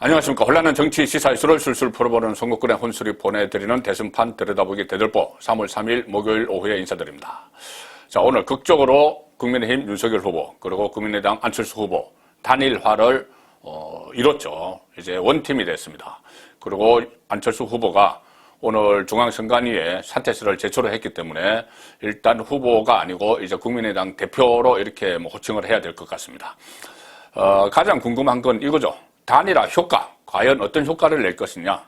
안녕하십니까. 혼란한 정치 시사 이슈를 술술 풀어보는 송국군의 혼술이 보내드리는 대선판 들여다보기 대들보 3월 3일 목요일 오후에 인사드립니다. 자, 오늘 극적으로 국민의힘 윤석열 후보 그리고 국민의당 안철수 후보 단일화를 이뤘죠. 이제 원팀이 됐습니다. 그리고 안철수 후보가 오늘 중앙선관위에 사퇴서를 제출을 했기 때문에 일단 후보가 아니고 이제 국민의당 대표로 이렇게 호칭을 해야 될 것 같습니다. 가장 궁금한 건 이거죠. 단일화 효과, 과연 어떤 효과를 낼 것이냐.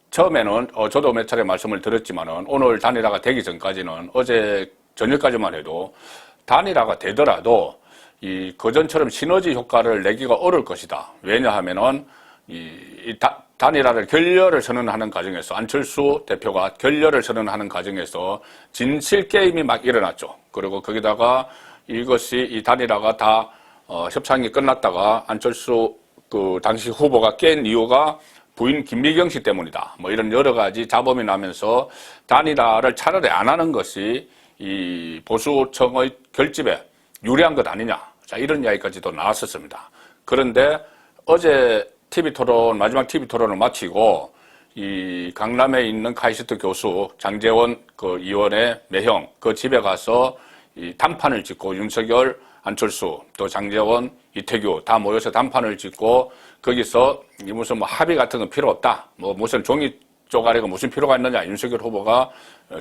처음에는 저도 몇 차례 말씀을 드렸지만은 오늘 단일화가 되기 전까지는 어제 저녁까지만 해도 단일화가 되더라도 그전처럼 시너지 효과를 내기가 어려울 것이다. 왜냐하면은 단일화를 결렬을 선언하는 과정에서 안철수 대표가 결렬을 선언하는 과정에서 진실 게임이 막 일어났죠. 그리고 거기다가 이것이 이 단일화가 다 협상이 끝났다가 안철수 당시 후보가 깬 이유가 부인 김미경 씨 때문이다. 뭐 이런 여러 가지 잡음이 나면서 단일화를 차라리 안 하는 것이 이 보수청의 결집에 유리한 것 아니냐. 자, 이런 이야기까지도 나왔었습니다. 그런데 어제 마지막 TV 토론을 마치고 이 강남에 있는 카이스트 교수 장제원 의원의 매형 집에 가서 이 단판을 짓고 윤석열, 안철수, 또 장제원, 이태규 다 모여서 단판을 짓고 거기서 무슨 합의 같은 건 필요 없다. 무슨 종이 쪼가리가 무슨 필요가 있느냐. 윤석열 후보가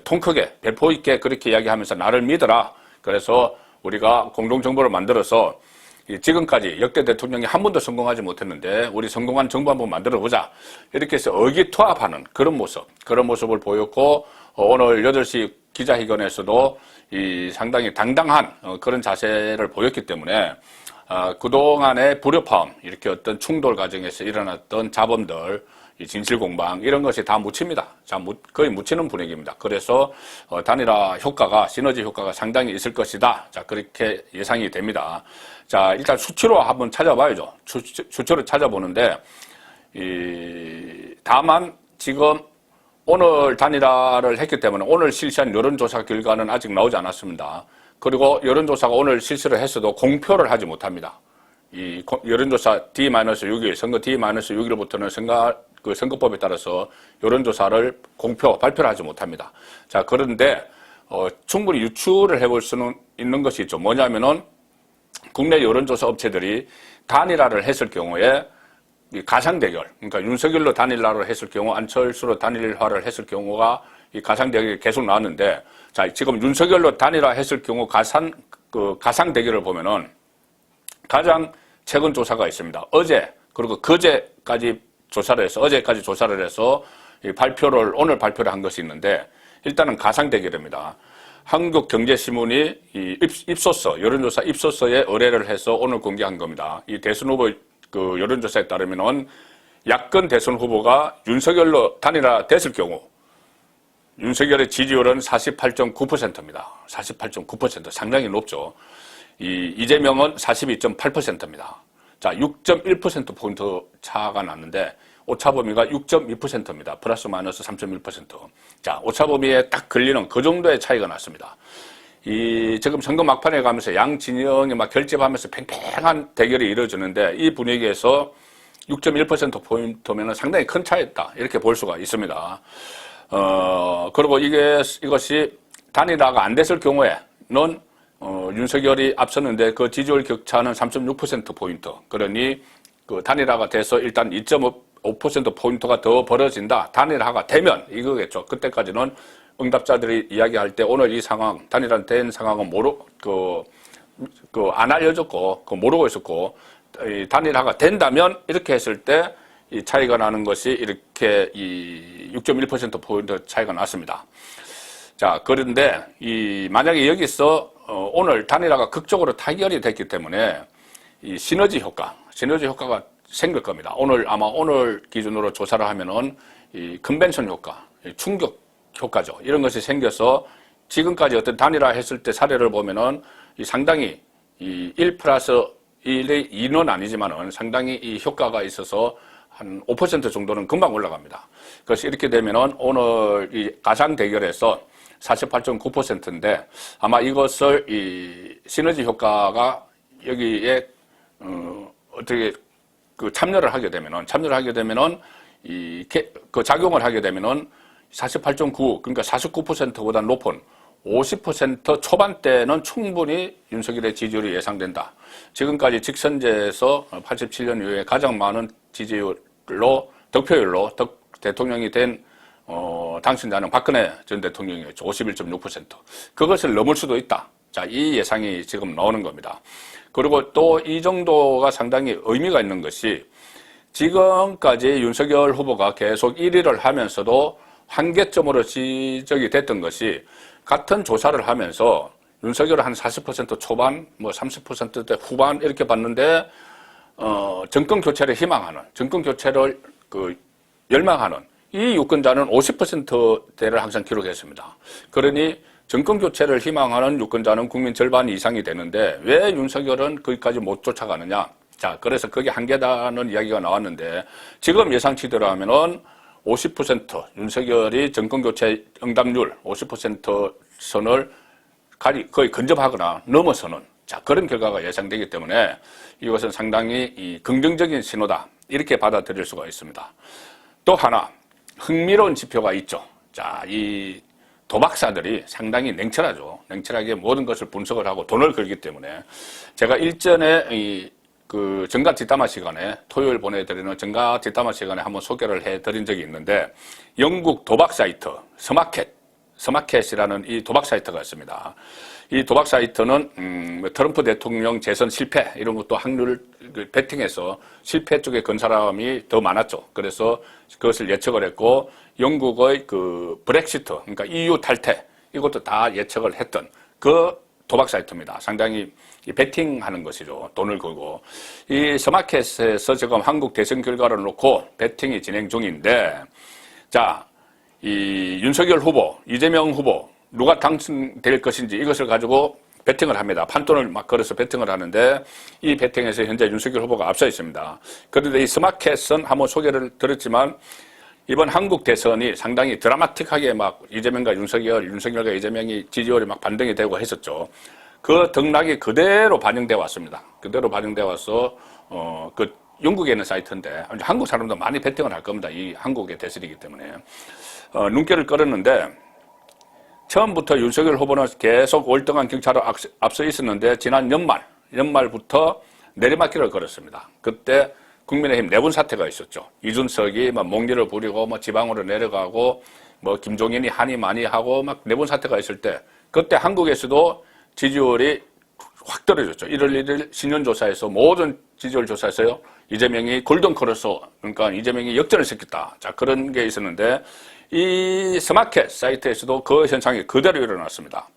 통 크게 배포 있게 그렇게 이야기하면서 나를 믿어라. 그래서 우리가 공동정부를 만들어서 지금까지 역대 대통령이 한 번도 성공하지 못했는데 우리 성공한 정부 한번 만들어보자. 이렇게 해서 의기투합하는 그런 모습을 보였고 오늘 8시 기자회견에서도 상당히 당당한 그런 자세를 보였기 때문에 그동안의 불협화음, 이렇게 어떤 충돌 과정에서 일어났던 잡음들, 진실공방 이런 것이 다 묻힙니다. 거의 묻히는 분위기입니다. 그래서 단일화 효과가 시너지 효과가 상당히 있을 것이다. 자, 그렇게 예상이 됩니다. 자, 일단 수치로 한번 찾아봐야죠. 수치로 찾아보는데 다만 지금 오늘 단일화를 했기 때문에 오늘 실시한 여론조사 결과는 아직 나오지 않았습니다. 그리고 여론조사가 오늘 실시를 했어도 공표를 하지 못합니다. 이 여론조사 D-6일, 선거 D-6일부터는 선거법에 따라서 여론조사를 발표를 하지 못합니다. 자, 그런데 충분히 유추를 해볼 수는 있는 것이 있죠. 뭐냐면은 국내 여론조사 업체들이 단일화를 했을 경우에 이 가상대결, 그러니까 윤석열로 단일화를 했을 경우, 안철수로 단일화를 했을 경우가 이 가상대결이 계속 나왔는데, 자, 지금 윤석열로 단일화 했을 경우 가상대결을 보면은 가장 최근 조사가 있습니다. 그리고 그제까지 어제까지 조사를 해서 오늘 발표를 한 것이 있는데, 일단은 가상대결입니다. 한국경제신문이 입소서, 여론조사 입소서에 의뢰를 해서 오늘 공개한 겁니다. 이 대선 후보 여론조사에 따르면은 야권 대선 후보가 윤석열로 단일화 됐을 경우 윤석열의 지지율은 48.9%입니다. 48.9% 상당히 높죠. 이재명은 42.8%입니다. 자, 6.1%포인트 차가 났는데 오차범위가 6.2%입니다. 플러스 마이너스 3.1%. 자, 오차범위에 딱 걸리는 그 정도의 차이가 났습니다. 지금 선거 막판에 가면서 양 진영이 막 결집하면서 팽팽한 대결이 이루어지는데 이 분위기에서 6.1%포인트면 상당히 큰 차이였다. 이렇게 볼 수가 있습니다. 그리고 이것이 단일화가 안 됐을 경우에는 윤석열이 앞섰는데 그 지지율 격차는 3.6%포인트. 그러니 단일화가 돼서 일단 2.5%포인트가 더 벌어진다. 단일화가 되면 이거겠죠. 그때까지는 응답자들이 이야기할 때 오늘 이 상황, 단일화 된 상황은 안 알려졌고, 모르고 있었고, 단일화가 된다면 이렇게 했을 때 이 차이가 나는 것이 이렇게 6.1%포인트 차이가 났습니다. 자, 그런데 만약에 여기서 오늘 단일화가 극적으로 타결이 됐기 때문에 이 시너지 효과가 생길 겁니다. 오늘 기준으로 조사를 하면은 이 컨벤션 효과, 충격 효과죠. 이런 것이 생겨서 지금까지 어떤 단일화 했을 때 사례를 보면은 상당히 1+1의 2는 아니지만은 상당히 이 효과가 있어서 한 5% 정도는 금방 올라갑니다. 그래서 이렇게 되면은 오늘 이 가상 대결에서 48.9%인데 아마 이것을 시너지 효과가 여기에 어떻게 참여를 하게 되면은 그 작용을 하게 되면은 48.9 그러니까 49%보다 높은 50% 초반대는 충분히 윤석열의 지지율이 예상된다. 지금까지 직선제에서 87년 이후에 가장 많은 지지율로 득표율로 대통령이 된 당선자는 박근혜 전 대통령이었죠. 51.6%. 그것을 넘을 수도 있다. 자, 이 예상이 지금 나오는 겁니다. 그리고 또 이 정도가 상당히 의미가 있는 것이 지금까지 윤석열 후보가 계속 1위를 하면서도 한계점으로 지적이 됐던 것이 같은 조사를 하면서 윤석열은 한 40% 초반, 뭐 30%대 후반 이렇게 봤는데 정권 교체를 희망하는, 정권 교체를 열망하는 이 유권자는 50%대를 항상 기록했습니다. 그러니 정권 교체를 희망하는 유권자는 국민 절반 이상이 되는데 왜 윤석열은 거기까지 못 쫓아가느냐? 자, 그래서 그게 한계다는 이야기가 나왔는데 지금 예상치대로 하면은 50% 윤석열이 정권교체 응답률 50% 선을 거의 근접하거나 넘어서는 자 그런 결과가 예상되기 때문에 이것은 상당히 긍정적인 신호다 이렇게 받아들일 수가 있습니다. 또 하나 흥미로운 지표가 있죠. 자, 이 도박사들이 상당히 냉철하죠. 냉철하게 모든 것을 분석을 하고 돈을 걸기 때문에 제가 일전에 그 정가 뒷담화 시간에 토요일 보내드리는 정가 뒷담화 시간에 한번 소개를 해드린 적이 있는데 영국 도박 사이트 스마켓이라는 이 도박 사이트가 있습니다. 이 도박 사이트는 트럼프 대통령 재선 실패 이런 것도 확률 베팅해서 실패 쪽에 건 사람이 더 많았죠. 그래서 그것을 예측을 했고 영국의 그 브렉시트 그러니까 EU 탈퇴 이것도 다 예측을 했던 그 도박 사이트입니다. 상당히 베팅하는 것이죠. 돈을 걸고. 이 스마켓에서 지금 한국 대선 결과를 놓고 베팅이 진행 중인데, 자, 이 윤석열 후보, 이재명 후보, 누가 당선될 것인지 이것을 가지고 베팅을 합니다. 판돈을 막 걸어서 베팅을 하는데, 이 베팅에서 현재 윤석열 후보가 앞서 있습니다. 그런데 이 스마켓은 한번 소개를 들었지만, 이번 한국 대선이 상당히 드라마틱하게 막 이재명과 윤석열과 이재명이 지지율이 막 반등이 되고 했었죠. 그 등락이 그대로 반영되어 왔습니다. 그대로 반영되어 와서, 그 영국에 있는 사이트인데, 한국 사람도 많이 베팅을 할 겁니다. 이 한국의 대선이기 때문에. 눈길을 끌었는데, 처음부터 윤석열 후보는 계속 월등한 격차로 앞서 있었는데, 지난 연말부터 내리막길을 걸었습니다. 그때 국민의힘 내분 사태가 있었죠. 이준석이 막 몽리를 부리고 뭐 지방으로 내려가고 뭐 김종인이 한이 많이 하고 막 내분 사태가 있을 때 그때 한국에서도 지지율이 확 떨어졌죠. 1월 1일 신년조사에서 모든 지지율 조사에서요. 이재명이 골든크로스 그러니까 이재명이 역전을 시켰다. 자 그런 게 있었는데 이 스마켓 사이트에서도 그 현상이 그대로 일어났습니다.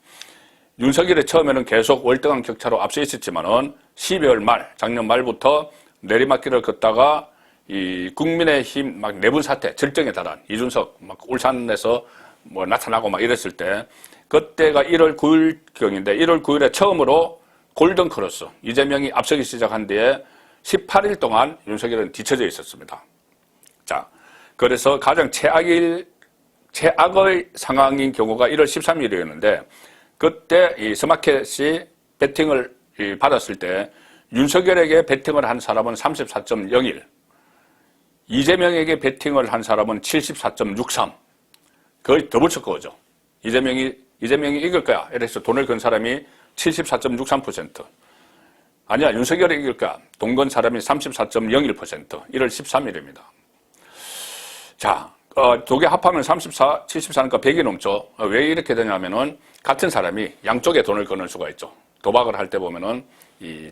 윤석열이 처음에는 계속 월등한 격차로 앞서 있었지만은 12월 말 작년 말부터 내리막길을 걷다가 이 국민의힘 막 내분 사태 절정에 달한 이준석 막 울산에서 뭐 나타나고 막 이랬을 때 그때가 1월 9일경인데 1월 9일에 처음으로 골든크로스 이재명이 앞서기 시작한 뒤에 18일 동안 윤석열은 뒤처져 있었습니다. 자, 그래서 가장 최악의 상황인 경우가 1월 13일이었는데 그때 이 스마켓이 베팅을 받았을 때 윤석열에게 베팅을 한 사람은 34.01, 이재명에게 베팅을 한 사람은 74.63, 거의 더블 스코어죠. 이재명이 이길 거야. 이래서 돈을 건 사람이 74.63%. 아니야, 윤석열이 이길 거야. 돈 건 사람이 34.01%. 1월 13일입니다. 자, 두 개 합하면 74, 74니까 100이 넘죠. 왜 이렇게 되냐면은 같은 사람이 양쪽에 돈을 거는 수가 있죠. 도박을 할 때 보면은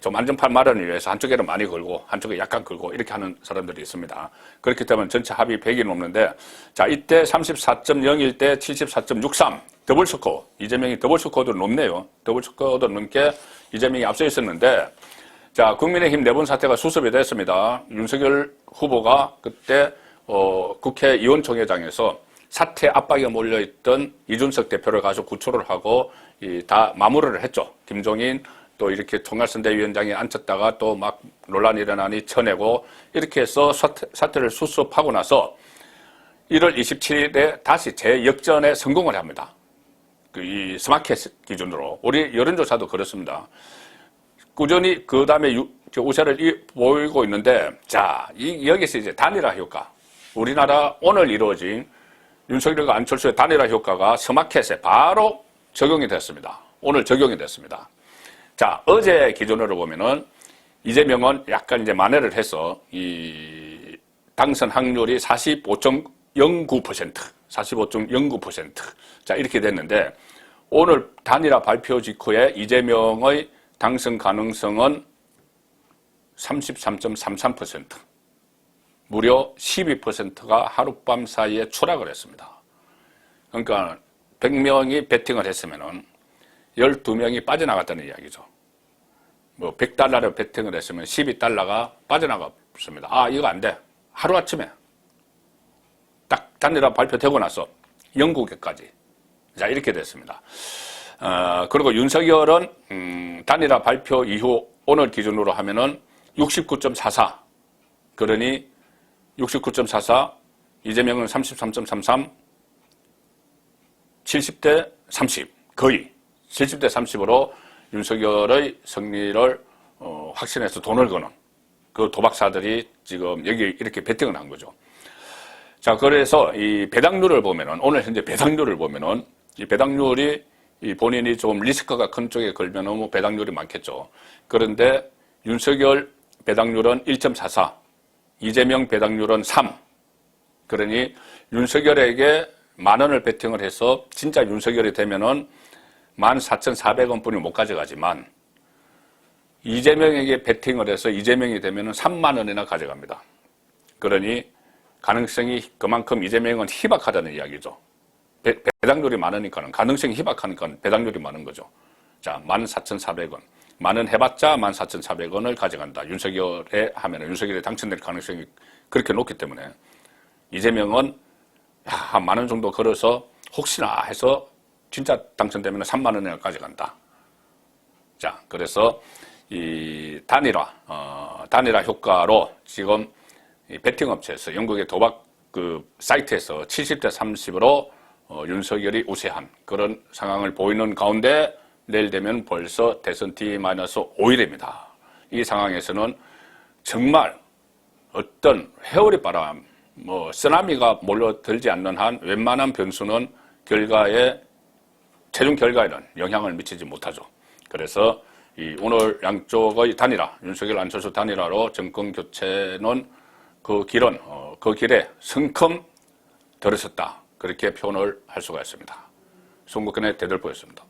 좀 안전판 마련을 위해서 한쪽에는 많이 걸고 한쪽에 약간 걸고 이렇게 하는 사람들이 있습니다. 그렇기 때문에 전체 합이 100이 넘는데 자 이때 34.01 대 74.63 더블 스코어 이재명이 더블 스코어도 높네요. 더블 스코어도 넘게 이재명이 앞서 있었는데 자 국민의힘 내분 사태가 수습이 됐습니다. 윤석열 후보가 그때 국회의원총회장에서 사퇴 압박에 몰려있던 이준석 대표를 가서 구출을 하고 다 마무리를 했죠. 김종인 또 이렇게 총괄선대위원장이 앉혔다가 또 막 논란이 일어나니 쳐내고 이렇게 해서 사태를 수습하고 나서 1월 27일에 다시 재역전에 성공을 합니다. 이 스마켓 기준으로 우리 여론조사도 그렇습니다. 꾸준히 그 다음에 우세를 보이고 있는데, 자, 여기서 이제 단일화 효과. 우리나라 오늘 이루어진 윤석열과 안철수의 단일화 효과가 스마켓에 바로 적용이 됐습니다. 오늘 적용이 됐습니다. 자, 어제 기준으로 보면은 이재명은 약간 이제 만회를 해서 이 당선 확률이 45.09%, 45.09%. 자, 이렇게 됐는데 오늘 단일화 발표 직후에 이재명의 당선 가능성은 33.33%. 무려 12%가 하룻밤 사이에 추락을 했습니다. 그러니까 100명이 베팅을 했으면은 12명이 빠져나갔다는 이야기죠. 뭐 100달러를 베팅을 했으면 12달러가 빠져나갔습니다. 아, 이거 안 돼. 하루아침에 딱 단일화 발표되고 나서 영국에까지. 자, 이렇게 됐습니다. 그리고 윤석열은 단일화 발표 이후 오늘 기준으로 하면은 69.44. 그러니 69.44, 이재명은 33.33, 70대 30, 거의 70대 30으로 윤석열의 승리를 확신해서 돈을 거는 그 도박사들이 지금 여기 이렇게 베팅을 한 거죠. 자, 그래서 이 배당률을 보면은, 오늘 현재 배당률을 보면은, 이 배당률이 이 본인이 좀 리스크가 큰 쪽에 걸면은 뭐 배당률이 많겠죠. 그런데 윤석열 배당률은 1.44, 이재명 배당률은 3. 그러니 윤석열에게 10,000원을 베팅을 해서 진짜 윤석열이 되면은 14,400원 뿐이 못 가져가지만 이재명에게 베팅을 해서 이재명이 되면은 30,000원이나 가져갑니다. 그러니 가능성이 그만큼 이재명은 희박하다는 이야기죠. 배당률이 많으니까는 가능성이 희박하니까 배당률이 많은 거죠. 자, 14,400원. 10,000원 해봤자 14,400원을 가져간다. 윤석열에 하면은 윤석열이 당선될 가능성이 그렇게 높기 때문에 이재명은 한 10,000원 정도 걸어서 혹시나 해서 진짜 당선되면 30,000원을 가져간다. 자, 그래서 이 단일화 효과로 지금 이 베팅 업체에서 영국의 도박 그 사이트에서 70대 30으로 윤석열이 우세한 그런 상황을 보이는 가운데 내일 되면 벌써 대선 T-5일입니다. 이 상황에서는 정말 어떤 회오리 바람, 뭐 쓰나미가 몰려들지 않는 한 웬만한 변수는 최종 결과에는 영향을 미치지 못하죠. 그래서 이 오늘 양쪽의 단일화, 윤석열 안철수 단일화로 정권 교체는 그 길에 성큼 들어섰다. 그렇게 표현을 할 수가 있습니다. 송국근의 대들보였습니다.